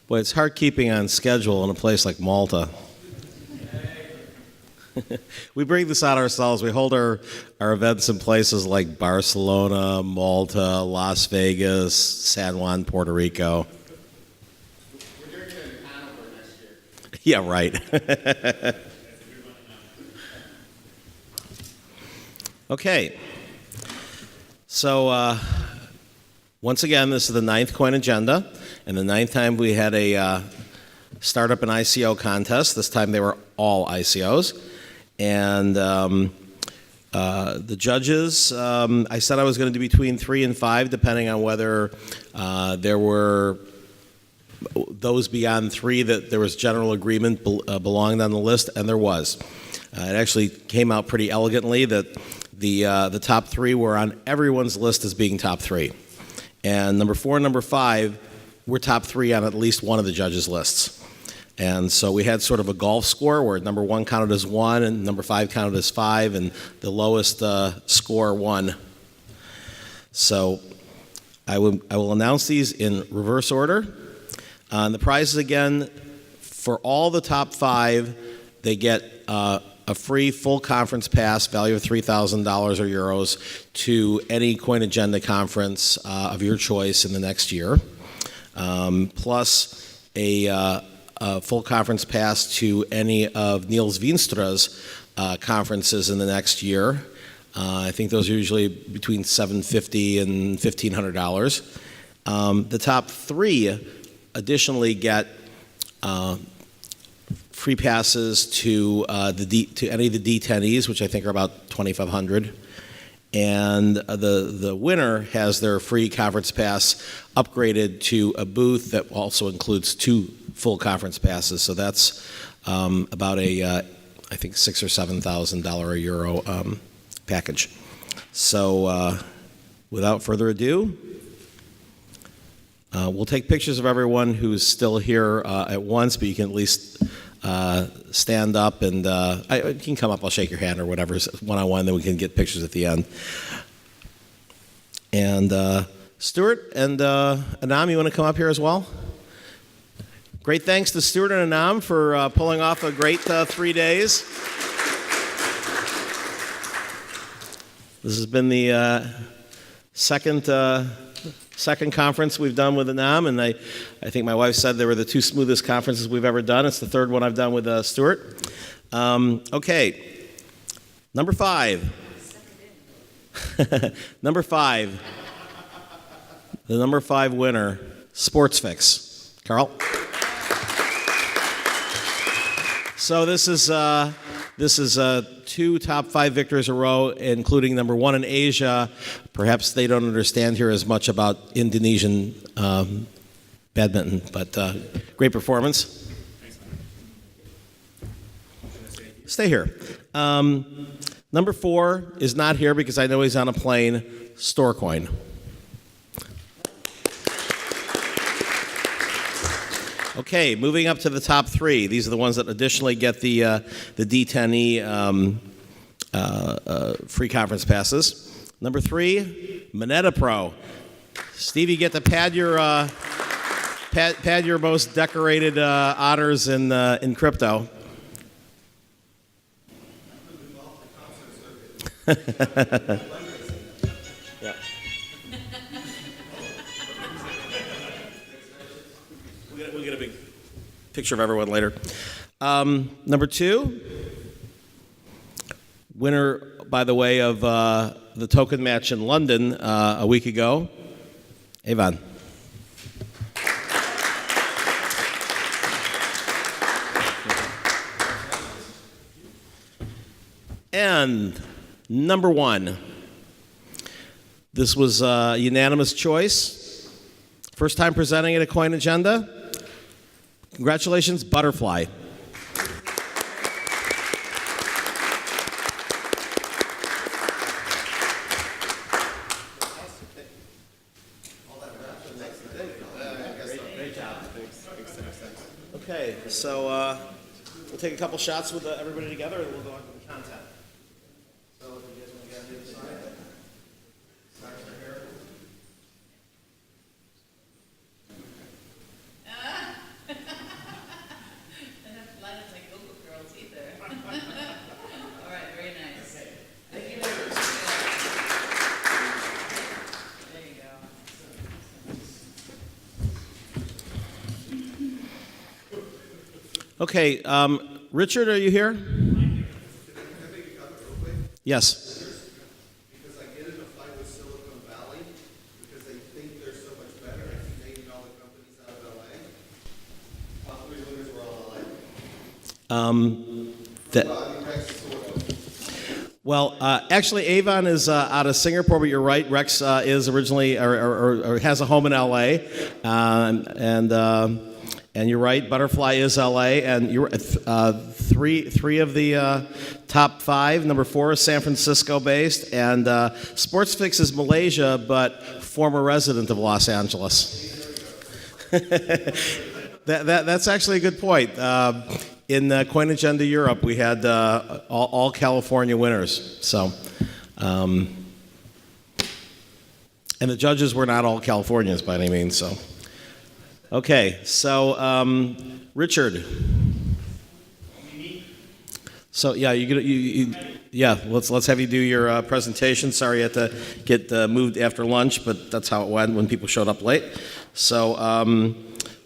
Boy, it's hard keeping on schedule in a place like Malta. We bring this out ourselves. We hold our events in places like Barcelona, Malta, Las Vegas, San Juan, Puerto Rico. We're doing it in Hanover next year. Yeah, right. Okay. So, once again, this is the 9th CoinAgenda, and the 9th time we had a startup and ICO contest. This time they were all ICOs. And the judges, I said I was going to do between 3 and 5, depending on whether there were those beyond 3 that there was general agreement belonged on the list, and there was. It actually came out pretty elegantly that the top 3 were on everyone's list as being top 3. And number 4 and number 5 were top 3 on at least one of the judges' lists. And so we had sort of a golf score where number 1 counted as 1 and number 5 counted as 5, and the lowest score won. So I will announce these in reverse order. The prizes again, for all the top 5, they get a free full conference pass, value of $3,000 or euros, to any CoinAgenda conference of your choice in the next year, plus a full conference pass to any of Niels Weenstra's conferences in the next year. I think those are usually between $750 and $1,500. The top 3 additionally get free passes to any of the D10Es, which I think are about 2,500. And the winner has their free conference pass upgraded to a booth that also includes 2 full conference passes. So that's about I think $6,000 or $7,000 a euro package. So without further ado, we'll take pictures of everyone who's still here at once, but you can at least stand up and you can come up, I'll shake your hand or whatever, one-on-one, then we can get pictures at the end. And Stuart and Anam, you want to come up here as well? Great thanks to Stuart and Anam for pulling off a great 3 days. This has been the second conference we've done with Anam, and I think my wife said they were the 2 smoothest conferences we've ever done. It's the 3rd one I've done with Stuart. Okay, number 5. Number 5. The number 5 winner, Sports Fix. Carl? So this is 2 top 5 victors in a row, including number 1 in Asia. Perhaps they don't understand here as much about Indonesian badminton, but great performance. Stay here. Number 4 is not here because I know he's on a plane. Storecoin. Okay, moving up to the top 3. These are the ones that additionally get the D10E free conference passes. Number 3, Moneta Pro. Steve, you get to pad your most decorated honors in crypto. Yeah. We'll get a big picture of everyone later. Number 2, winner, by the way, of the token match in London a week ago, Evan. And number 1, this was a unanimous choice. First time presenting at a CoinAgenda. Congratulations, Butterfly. Okay, so we'll take a couple shots with everybody together and we'll go on to the content. So if you guys want to get on the other side. Start right here. Okay, Richard, are you here? Yes. Because I get in a fight with Silicon Valley because they think they're so much better. I keep naming all the companies out of LA. Top three winners were all LA. Well, actually, Avon is out of Singapore, but you're right. Rex is originally or has a home in LA, and you're right. Butterfly is LA, and you're three of the top five. Number 4 is San Francisco based, and SportsFix is Malaysia, but former resident of Los Angeles. That's actually a good point. In CoinAgenda Europe, we had all California winners. So, and the judges were not all Californians by any means. So, okay. So, Richard. So yeah, let's have you do your presentation. Sorry, you had to get moved after lunch, but that's how it went when people showed up late. So.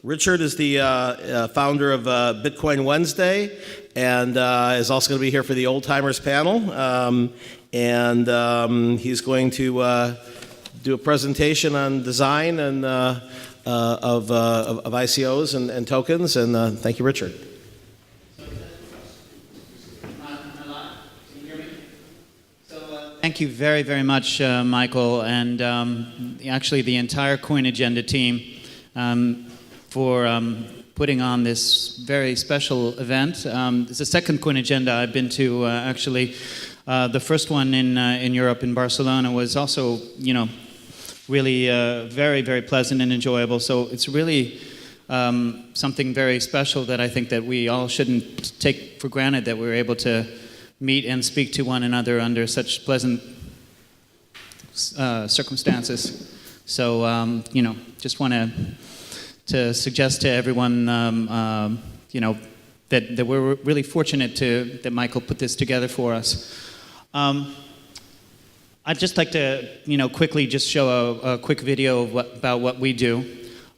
Richard is the founder of Bitcoin Wednesday and is also going to be here for the Old Timers panel. He's going to do a presentation on design and of ICOs and tokens. And thank you, Richard. Thank you very, very much, Michael, and actually the entire CoinAgenda team. For putting on this very special event. It's the second CoinAgenda I've been to, actually. The first one in Europe, in Barcelona, was also, really very, very pleasant and enjoyable. So it's really something very special that I think that we all shouldn't take for granted, that we're able to meet and speak to one another under such pleasant circumstances. So, just want to suggest to everyone, that we're really fortunate that Michael put this together for us. I'd just like to, quickly just show a quick video about what we do.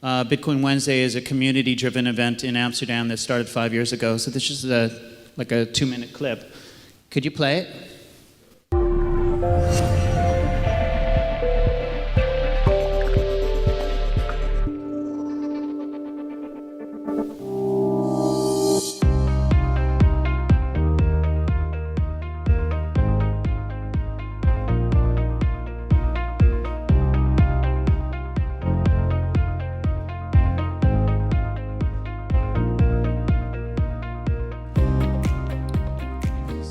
Bitcoin Wednesday is a community-driven event in Amsterdam that started 5 years ago. So this is like a 2-minute clip. Could you play it?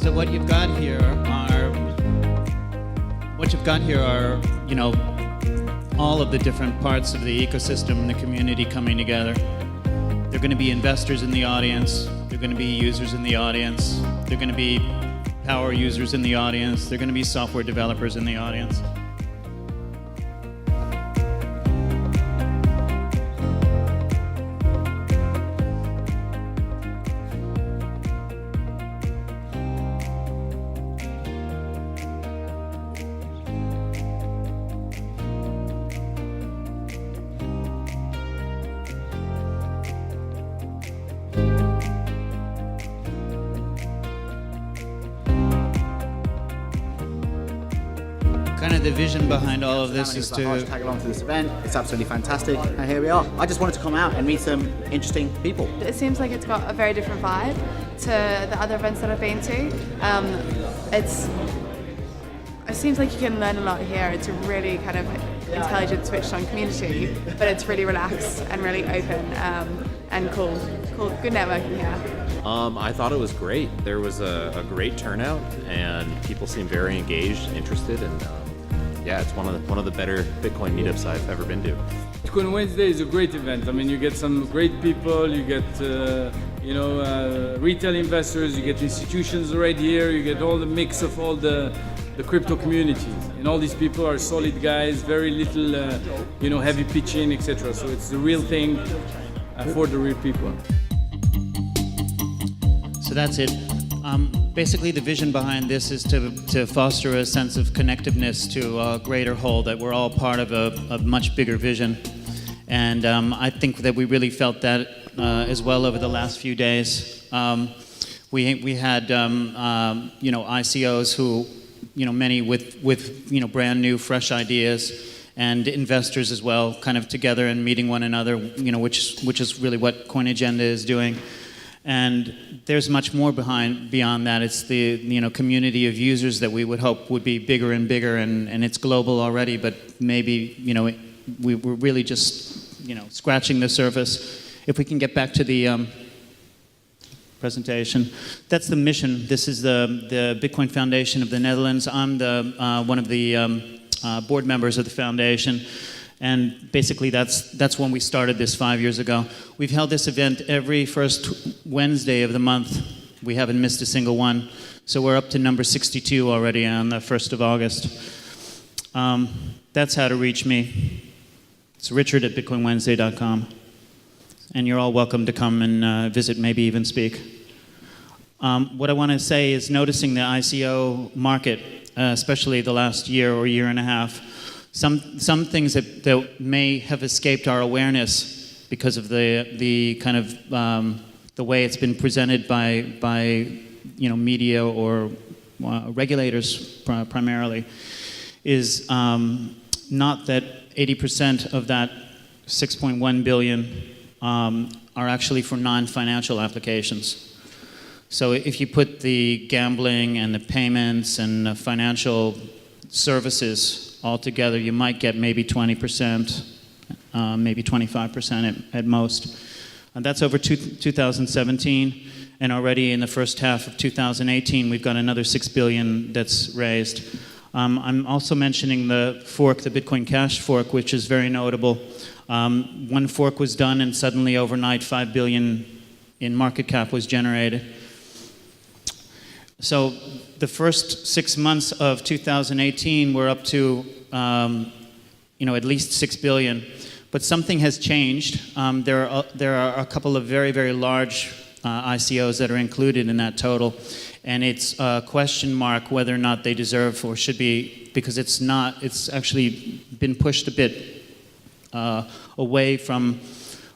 So what you've got here are, all of the different parts of the ecosystem and the community coming together. There are going to be investors in the audience. There are going to be users in the audience. There are going to be power users in the audience. There are going to be software developers in the audience. Kind of the vision behind all of this is to tag along to this event. It's absolutely fantastic, and here we are. I just wanted to come out and meet some interesting people. It seems like it's got a very different vibe to the other events that I've been to. It seems like you can learn a lot here. It's a really kind of intelligent, switched-on community, but it's really relaxed and really open and cool. Good networking here. I thought it was great. There was a great turnout, and people seemed very engaged, interested, and it's one of the better Bitcoin meetups I've ever been to. Bitcoin Wednesday is a great event. I mean, you get some great people, you get retail investors, you get institutions right here, you get all the mix of all the crypto community, and all these people are solid guys, very little heavy pitching, etc. So it's the real thing for the real people. So that's it. Basically, the vision behind this is to foster a sense of connectiveness to a greater whole, that we're all part of a much bigger vision. And I think that we really felt that as well over the last few days. We had ICOs who, many with brand new, fresh ideas, and investors as well, kind of together and meeting one another, which is really what CoinAgenda is doing. And there's much more beyond that. It's the community of users that we would hope would be bigger and bigger, and it's global already. But maybe we're really just scratching the surface. If we can get back to the presentation, that's the mission. This is the Bitcoin Foundation of the Netherlands. I'm one of the board members of the foundation, and basically that's when we started this 5 years ago. We've held this event every first Wednesday of the month. We haven't missed a single one, so we're up to number 62 already on the 1st of August. That's how to reach me. It's Richard at bitcoinwednesday.com, and you're all welcome to come and visit, maybe even speak. What I want to say is, noticing the ICO market, especially the last year or year and a half, some things that may have escaped our awareness because of the kind of the way it's been presented by media or regulators primarily, is not that 80% of that 6.1 billion are actually for non-financial applications. So if you put the gambling and the payments and the financial services all together, you might get maybe 20%, maybe 25% at most. And that's over 2017, and already in the first half of 2018, we've got another 6 billion that's raised. I'm also mentioning the fork, the Bitcoin Cash fork, which is very notable. One fork was done, and suddenly overnight 5 billion in market cap was generated. So the first 6 months of 2018, we're up to at least 6 billion. But something has changed. There are a couple of very, very large ICOs that are included in that total. And it's a question mark whether or not they deserve or should be, because it's actually been pushed a bit away from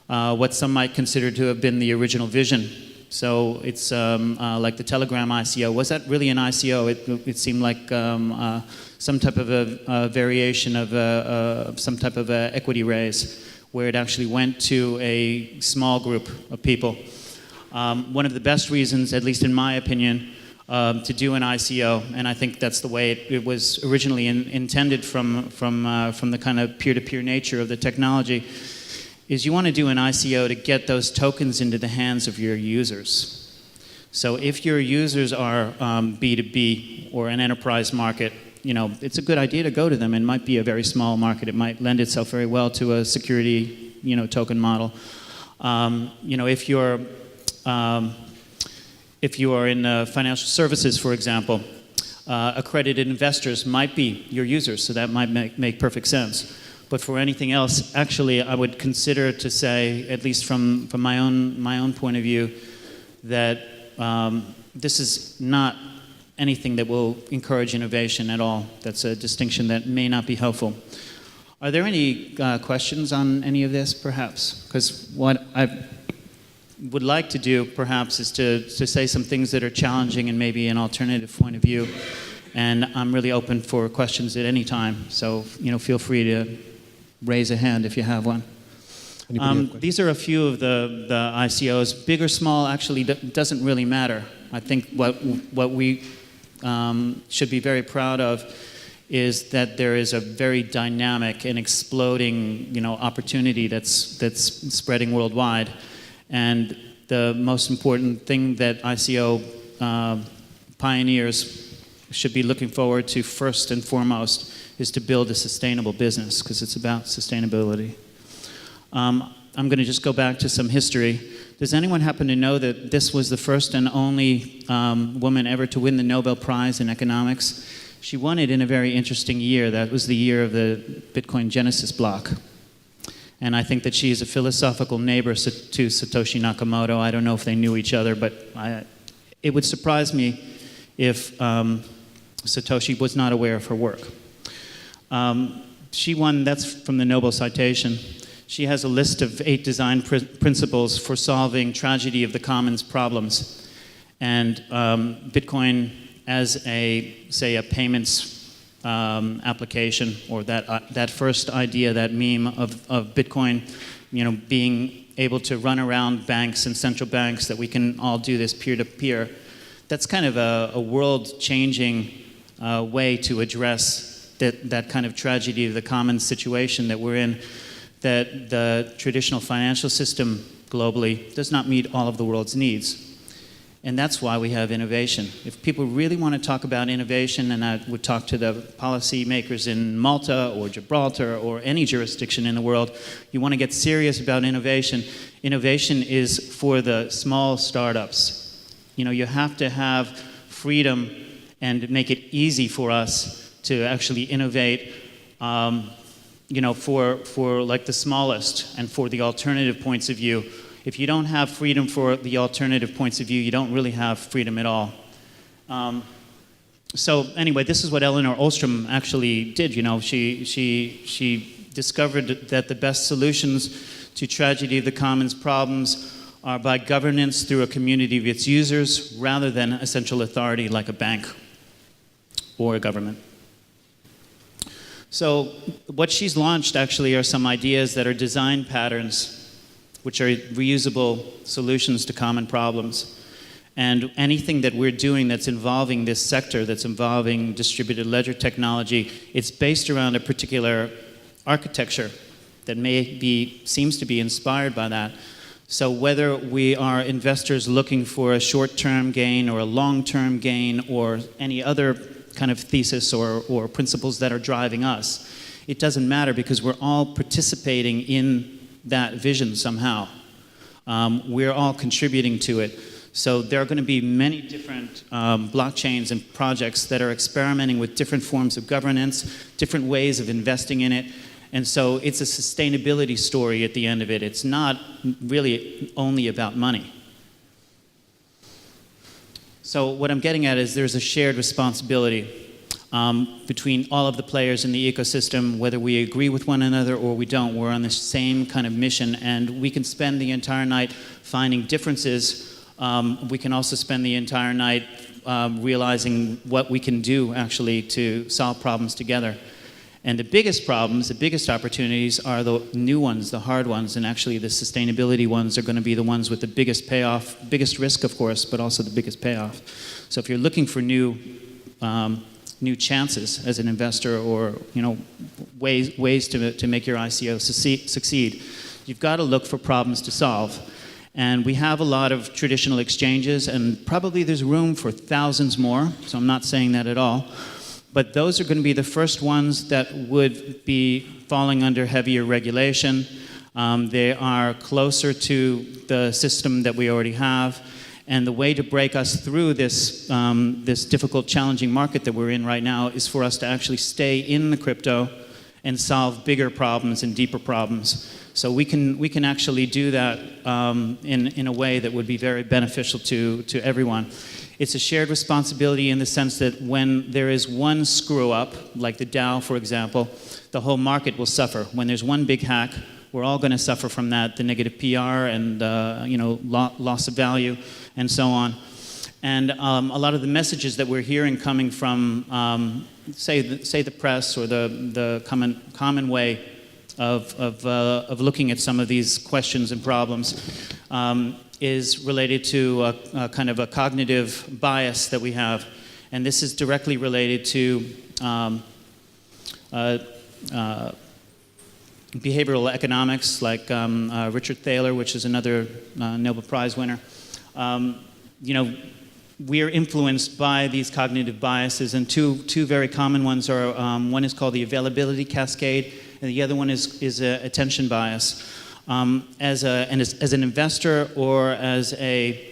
what some might consider to have been the original vision. So it's like the Telegram ICO. Was that really an ICO? It seemed like some type of a variation of some type of a equity raise, where it actually went to a small group of people. One of the best reasons, at least in my opinion, to do an ICO, and I think that's the way it was originally intended from the kind of peer-to-peer nature of the technology, is you want to do an ICO to get those tokens into the hands of your users. So if your users are B2B or an enterprise market, it's a good idea to go to them. It might be a very small market. It might lend itself very well to a security, token model. If you are in financial services, for example, accredited investors might be your users, so that might make perfect sense. But for anything else, actually, I would consider to say, at least from my own point of view, that this is not anything that will encourage innovation at all. That's a distinction that may not be helpful. Are there any questions on any of this, perhaps? Because what I would like to do, perhaps, is to say some things that are challenging and maybe an alternative point of view. And I'm really open for questions at any time. So, feel free to raise a hand if you have one. These are a few of the ICOs. Big or small actually doesn't really matter. I think what we should be very proud of is that there is a very dynamic and exploding opportunity that's spreading worldwide. And the most important thing that ICO pioneers should be looking forward to first and foremost is to build a sustainable business, because it's about sustainability. I'm going to just go back to some history. Does anyone happen to know that this was the first and only woman ever to win the Nobel Prize in economics? She won it in a very interesting year. That was the year of the Bitcoin Genesis block. And I think that she is a philosophical neighbor to Satoshi Nakamoto. I don't know if they knew each other, but it would surprise me if Satoshi was not aware of her work. She won, that's from the Nobel citation, She has a list of 8 design principles for solving tragedy of the commons problems. And Bitcoin as say a payments application, or that first idea, that meme of Bitcoin, being able to run around banks and central banks, that we can all do this peer-to-peer. That's kind of a world-changing way to address that kind of tragedy of the commons situation that we're in, that the traditional financial system globally does not meet all of the world's needs. And that's why we have innovation. If people really want to talk about innovation, and I would talk to the policy makers in Malta or Gibraltar or any jurisdiction in the world, you want to get serious about innovation. Innovation is for the small startups. You have to have freedom and make it easy for us to actually innovate, for like the smallest and for the alternative points of view. If you don't have freedom for the alternative points of view, you don't really have freedom at all. So anyway, this is what Elinor Ostrom actually did. She discovered that the best solutions to tragedy of the commons problems are by governance through a community of its users, rather than a central authority like a bank or a government. So what she's launched actually are some ideas that are design patterns, which are reusable solutions to common problems. And anything that we're doing that's involving this sector, that's involving distributed ledger technology, it's based around a particular architecture that seems to be inspired by that. So whether we are investors looking for a short-term gain or a long-term gain or any other kind of thesis or principles that are driving us, it doesn't matter, because we're all participating in that vision somehow. We're all contributing to it. So there are going to be many different blockchains and projects that are experimenting with different forms of governance, different ways of investing in it. And so it's a sustainability story at the end of it. It's not really only about money. So what I'm getting at is there's a shared responsibility between all of the players in the ecosystem, whether we agree with one another or we don't. We're on the same kind of mission, and we can spend the entire night finding differences. We can also spend the entire night realizing what we can do actually to solve problems together. And the biggest problems, the biggest opportunities are the new ones, the hard ones, and actually the sustainability ones are going to be the ones with the biggest payoff, biggest risk, of course, but also the biggest payoff. So if you're looking for new chances as an investor, or ways to make your ICO succeed, you've got to look for problems to solve. And we have a lot of traditional exchanges, and probably there's room for thousands more, so I'm not saying that at all. But those are going to be the first ones that would be falling under heavier regulation. They are closer to the system that we already have. And the way to break us through this difficult, challenging market that we're in right now is for us to actually stay in the crypto and solve bigger problems and deeper problems. So we can actually do that in a way that would be very beneficial to everyone. It's a shared responsibility in the sense that when there is one screw up, like the Dow, for example, the whole market will suffer. When there's one big hack, we're all going to suffer from that, the negative PR and loss of value and so on. And a lot of the messages that we're hearing coming from, say the press or the common way of looking at some of these questions and problems, is related to a kind of a cognitive bias that we have. And this is directly related to behavioral economics, like Richard Thaler, which is another Nobel Prize winner. We are influenced by these cognitive biases, and two very common ones are, one is called the availability cascade, and the other one is attention bias. As an investor or as a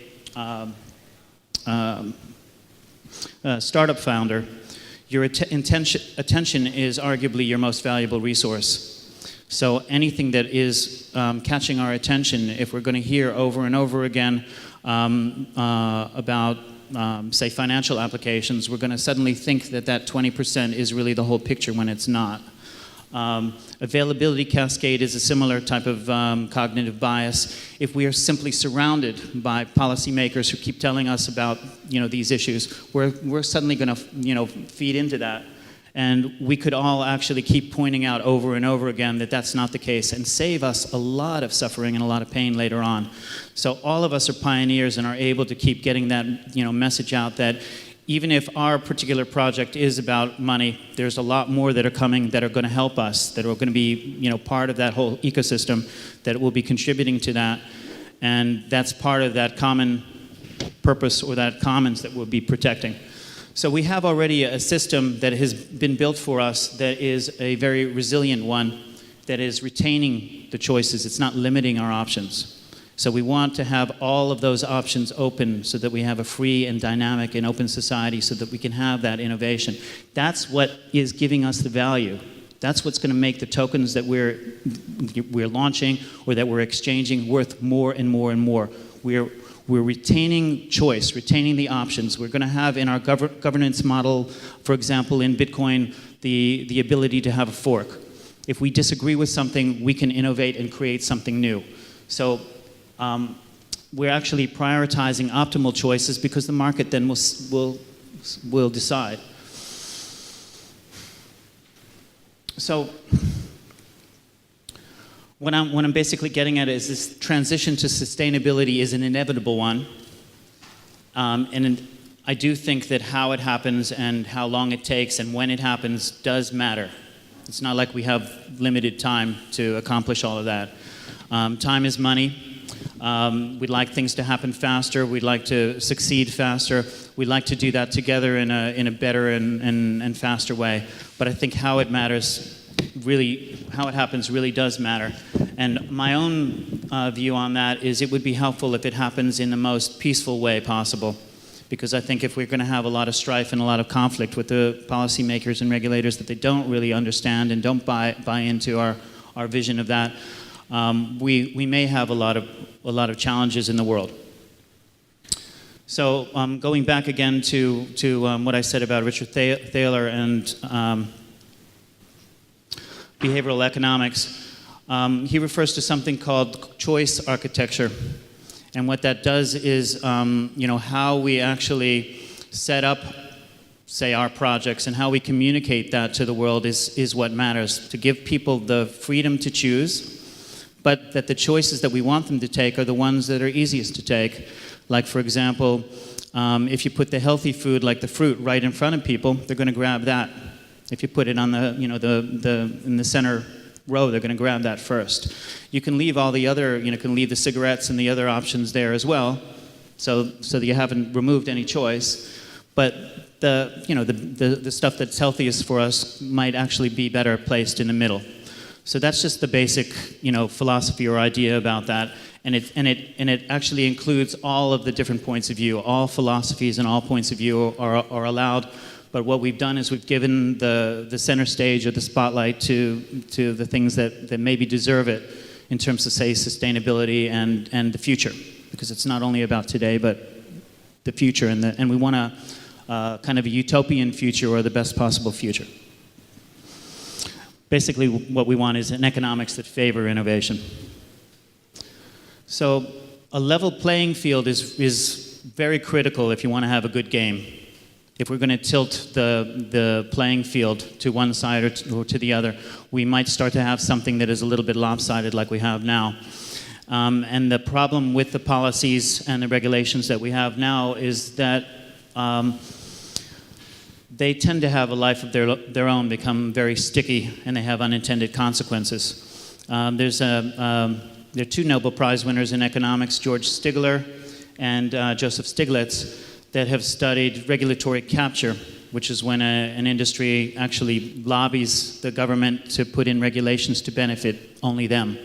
startup founder, your attention is arguably your most valuable resource. So anything that is catching our attention, if we're going to hear over and over again about, say, financial applications, we're going to suddenly think that 20% is really the whole picture when it's not. Availability cascade is a similar type of cognitive bias. If we are simply surrounded by policymakers who keep telling us about these issues, we're suddenly going to feed into that. And we could all actually keep pointing out over and over again that that's not the case and save us a lot of suffering and a lot of pain later on. So all of us are pioneers and are able to keep getting that message out that even if our particular project is about money, there's a lot more that are coming that are going to help us, that are going to be part of that whole ecosystem, that will be contributing to that. And that's part of that common purpose or that commons that we'll be protecting. So we have already a system that has been built for us that is a very resilient one, that is retaining the choices. It's not limiting our options. So we want to have all of those options open so that we have a free and dynamic and open society so that we can have that innovation. That's what is giving us the value. That's what's going to make the tokens that we're launching or that we're exchanging worth more and more and more. We're retaining choice, retaining the options. We're going to have in our governance model, for example, in Bitcoin, the ability to have a fork. If we disagree with something, we can innovate and create something new. So we're actually prioritizing optimal choices because the market then will decide. So what I'm basically getting at is this transition to sustainability is an inevitable one. And I do think that how it happens and how long it takes and when it happens does matter. It's not like we have limited time to accomplish all of that. Time is money. We'd like things to happen faster. We'd like to succeed faster. We'd like to do that together in a better and faster way. But I think how it matters really, how it happens really does matter. And my own view on that is it would be helpful if it happens in the most peaceful way possible. Because I think if we're going to have a lot of strife and a lot of conflict with the policymakers and regulators that they don't really understand and don't buy into our vision of that, we may have a lot of challenges in the world. So going back again to what I said about Richard Thaler and behavioral economics, he refers to something called choice architecture. And what that does is, how we actually set up, say, our projects and how we communicate that to the world is what matters. To give people the freedom to choose, but that the choices that we want them to take are the ones that are easiest to take. Like, for example, if you put the healthy food, like the fruit, right in front of people, they're going to grab that. If you put it on in the center row, they're going to grab that first. You can leave all the other, can leave the cigarettes and the other options there as well, so that you haven't removed any choice. But the stuff that's healthiest for us might actually be better placed in the middle. So that's just the basic, philosophy or idea about that. And it actually includes all of the different points of view. All philosophies and all points of view are allowed. But what we've done is we've given the center stage or the spotlight to the things that maybe deserve it in terms of, say, sustainability and the future. Because it's not only about today, but the future. And we want a kind of a utopian future or the best possible future. Basically, what we want is an economics that favor innovation. So a level playing field is very critical if you want to have a good game. If we're going to tilt the playing field to one side or to the other, we might start to have something that is a little bit lopsided like we have now. And the problem with the policies and the regulations that we have now is that they tend to have a life of their own, become very sticky, and they have unintended consequences. There are two Nobel Prize winners in economics, George Stigler and Joseph Stiglitz, that have studied regulatory capture, which is when an industry actually lobbies the government to put in regulations to benefit only them.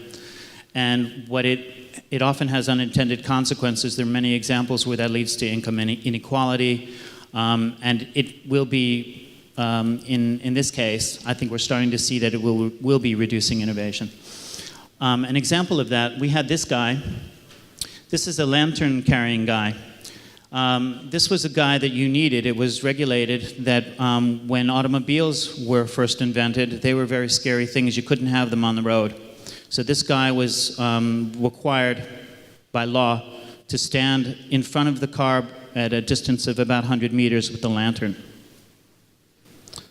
And what it often has unintended consequences. There are many examples where that leads to income inequality, and it will be, in this case, I think we're starting to see that it will be reducing innovation. An example of that, we had this guy. This is a lantern-carrying guy. This was a guy that you needed. It was regulated that when automobiles were first invented, they were very scary things. You couldn't have them on the road. So this guy was required by law to stand in front of the car at a distance of about 100 meters with the lantern.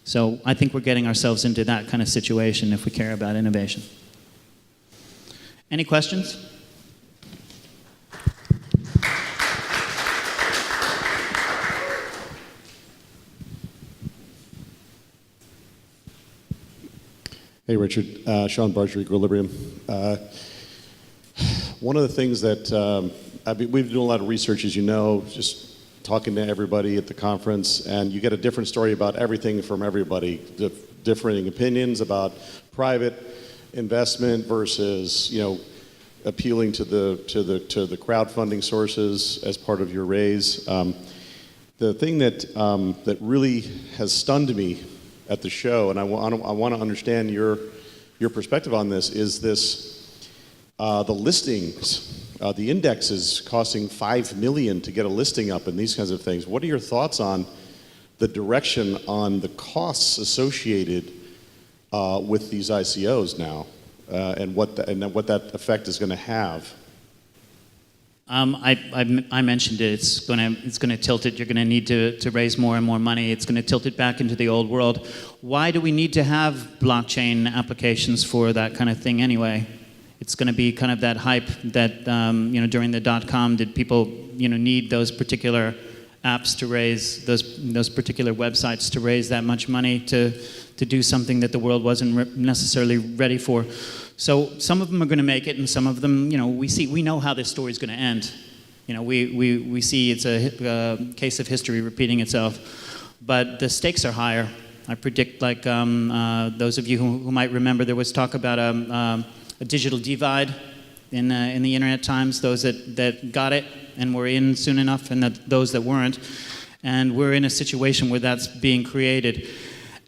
So I think we're getting ourselves into that kind of situation if we care about innovation. Any questions? Hey, Richard. Sean Barger, Equilibrium. One of the things that we've been doing a lot of research, as you know, just talking to everybody at the conference, and you get a different story about everything from everybody, differing opinions about private investment versus, appealing to the crowdfunding sources as part of your raise. The thing that really has stunned me at the show, and I want to understand your perspective on this, is the listings, the indexes costing $5 million to get a listing up and these kinds of things. What are your thoughts on the direction on the costs associated with these ICOs now, and what that effect is going to have? I mentioned it. It's going to tilt it. You're going to need to raise more and more money. It's going to tilt it back into the old world. Why do we need to have blockchain applications for that kind of thing anyway? It's going to be kind of that hype that during the .com, did people need those particular apps to raise those particular websites to raise that much money to do something that the world wasn't necessarily ready for. So some of them are going to make it, and some of them, we know how this story is going to end. We see it's a case of history repeating itself, but the stakes are higher. I predict, like those of you who might remember, there was talk about a digital divide in the internet times, those that got it and were in soon enough, and those that weren't. And we're in a situation where that's being created.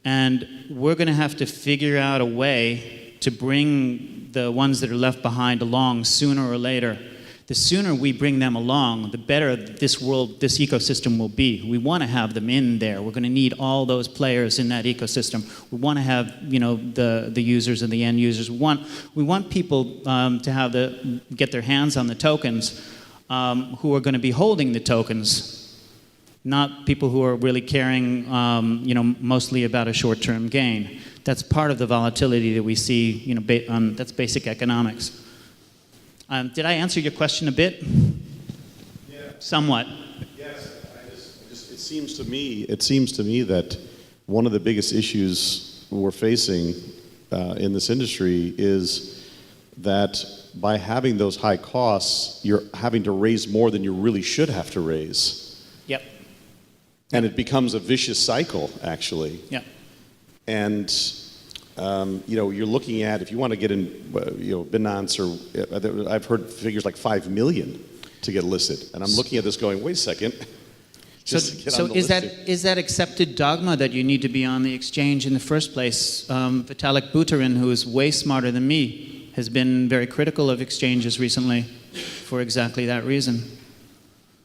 And we're going to have to figure out a way to bring the ones that are left behind along sooner or later. The sooner we bring them along, the better this ecosystem will be. We want to have them in there. We're going to need all those players in that ecosystem. We want to have, the users and the end users. We want people to get their hands on the tokens, who are going to be holding the tokens, not people who are really caring, mostly about a short-term gain. That's part of the volatility that we see, that's basic economics. Did I answer your question a bit? Yeah. Somewhat. Yes. It seems to me that one of the biggest issues we're facing in this industry is that by having those high costs, you're having to raise more than you really should have to raise. Yep. And it becomes a vicious cycle, actually. Yep. And you're looking at, if you want to get in, Binance, or I've heard figures like 5 million to get listed, and I'm looking at this going, wait a second. So is that accepted dogma that you need to be on the exchange in the first place? Vitalik Buterin, who is way smarter than me, has been very critical of exchanges recently for exactly that reason.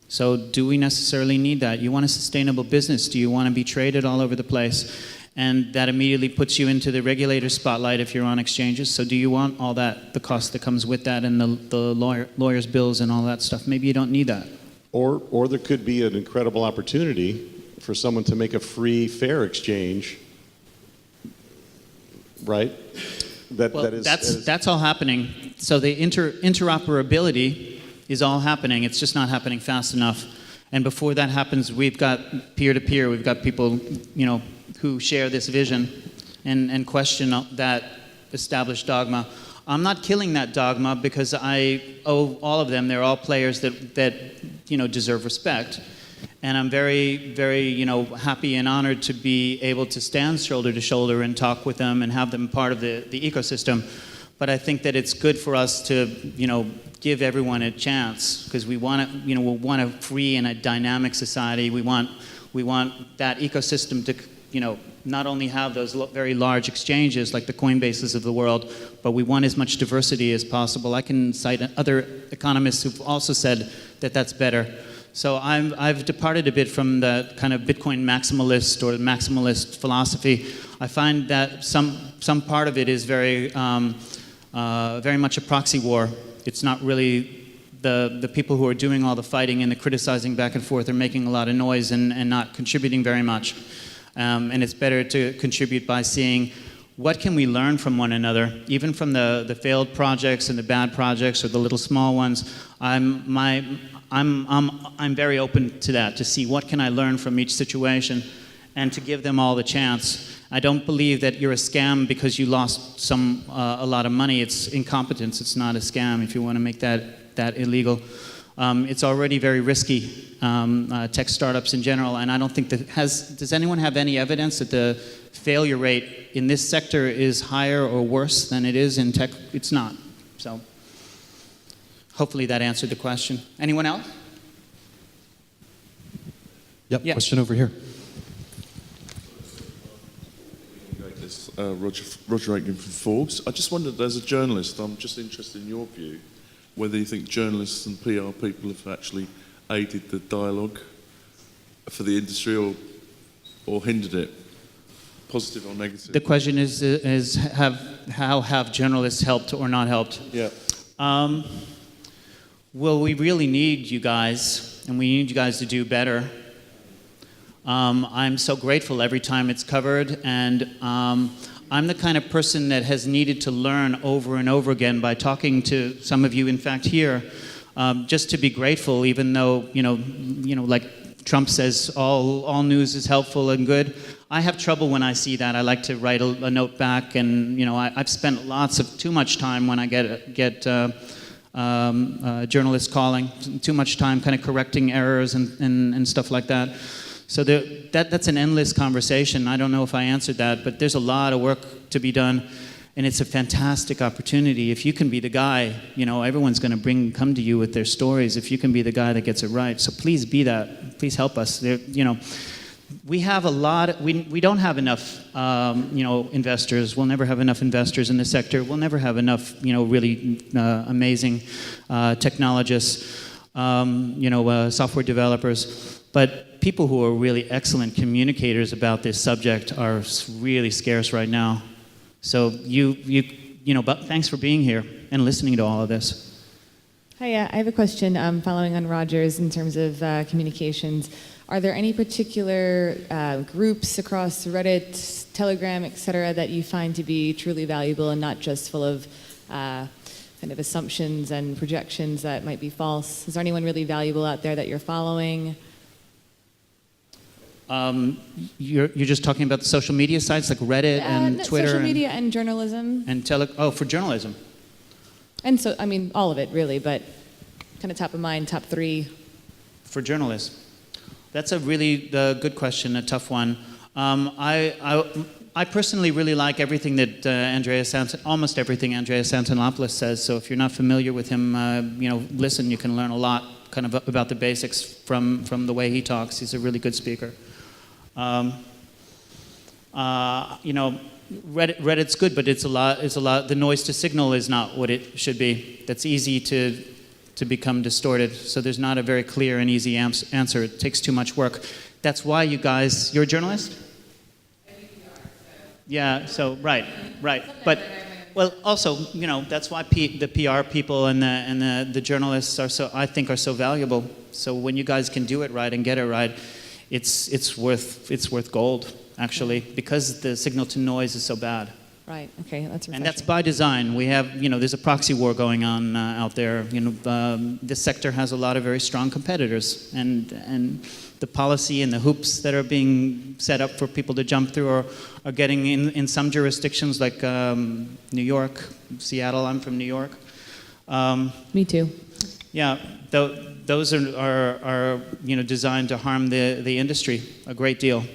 So do we necessarily need that? You want a sustainable business? Do you want to be traded all over the place? And that immediately puts you into the regulator spotlight if you're on exchanges. So do you want all that, the cost that comes with that, and the lawyer's bills and all that stuff? Maybe you don't need that. Or there could be an incredible opportunity for someone to make a free, fair exchange, right? That's all happening. So the interoperability is all happening. It's just not happening fast enough. And before that happens, we've got peer-to-peer. We've got people, who share this vision and question that established dogma. I'm not killing that dogma because I owe all of them. They're all players that deserve respect. And I'm very, very, happy and honored to be able to stand shoulder to shoulder and talk with them and have them part of the ecosystem. But I think that it's good for us to, give everyone a chance, because we want to, we want a free and a dynamic society. We want that ecosystem to, not only have those very large exchanges like the Coinbases of the world, but we want as much diversity as possible. I can cite other economists who've also said that that's better. So I've departed a bit from the kind of Bitcoin maximalist or maximalist philosophy. I find that some part of it is very much a proxy war. It's not really the people who are doing all the fighting and the criticizing back and forth are making a lot of noise and not contributing very much. And it's better to contribute by seeing what can we learn from one another, even from the failed projects and the bad projects or the little small ones. I'm very open to that, to see what can I learn from each situation and to give them all the chance. I don't believe that you're a scam because you lost a lot of money. It's incompetence. It's not a scam if you want to make that illegal. It's already very risky, tech startups in general, and I don't think that does anyone have any evidence that the failure rate in this sector is higher or worse than it is in tech? It's not. So hopefully that answered the question. Anyone else? Yep, Yeah. question over here. Roger Aiken from Forbes. I just wondered, as a journalist, I'm just interested in your view, whether you think journalists and PR people have actually aided the dialogue for the industry or hindered it, positive or negative. The question is how have journalists helped or not helped? Yeah. Well, we really need you guys, and we need you guys to do better. I'm so grateful every time it's covered, and I'm the kind of person that has needed to learn over and over again by talking to some of you, in fact, here, just to be grateful, even though, like Trump says, all news is helpful and good. I have trouble when I see that. I like to write a note back, and I've spent too much time when I get journalists calling, too much time kind of correcting errors and stuff like that. So that's an endless conversation. I don't know if I answered that, but there's a lot of work to be done, and it's a fantastic opportunity. If you can be the guy, everyone's going to come to you with their stories. If you can be the guy that gets it right, so please be that. Please help us. We have a lot. We don't have enough, investors. We'll never have enough investors in the sector. We'll never have enough, really amazing technologists, software developers. But people who are really excellent communicators about this subject are really scarce right now. So but thanks for being here and listening to all of this. Hi, I have a question following on Roger's in terms of communications. Are there any particular groups across Reddit, Telegram, et cetera, that you find to be truly valuable and not just full of kind of assumptions and projections that might be false? Is there anyone really valuable out there that you're following? You're just talking about the social media sites like Reddit and Twitter? Social media and journalism. For journalism. And so, all of it really, but kind of top of mind, top three. For journalism. That's a really good question, a tough one. I personally really like everything that almost everything Andreas Antonopoulos says. So if you're not familiar with him, listen. You can learn a lot, kind of about the basics from the way he talks. He's a really good speaker. Reddit's good, but it's a lot. The noise to signal is not what it should be. That's easy to become distorted. So there's not a very clear and easy answer. It takes too much work. That's why you guys. You're a journalist? Yeah. So right. But well, also, that's why the PR people and the journalists are so valuable. So when you guys can do it right and get it right, it's worth gold, actually, because the signal to noise is so bad. Right. Okay. That's refreshing. And that's by design. We have, there's a proxy war going on out there. This sector has a lot of very strong competitors, and the policy and the hoops that are being set up for people to jump through are getting in some jurisdictions like New York, Seattle. I'm from New York. Me too. Yeah, those are designed to harm the industry a great deal.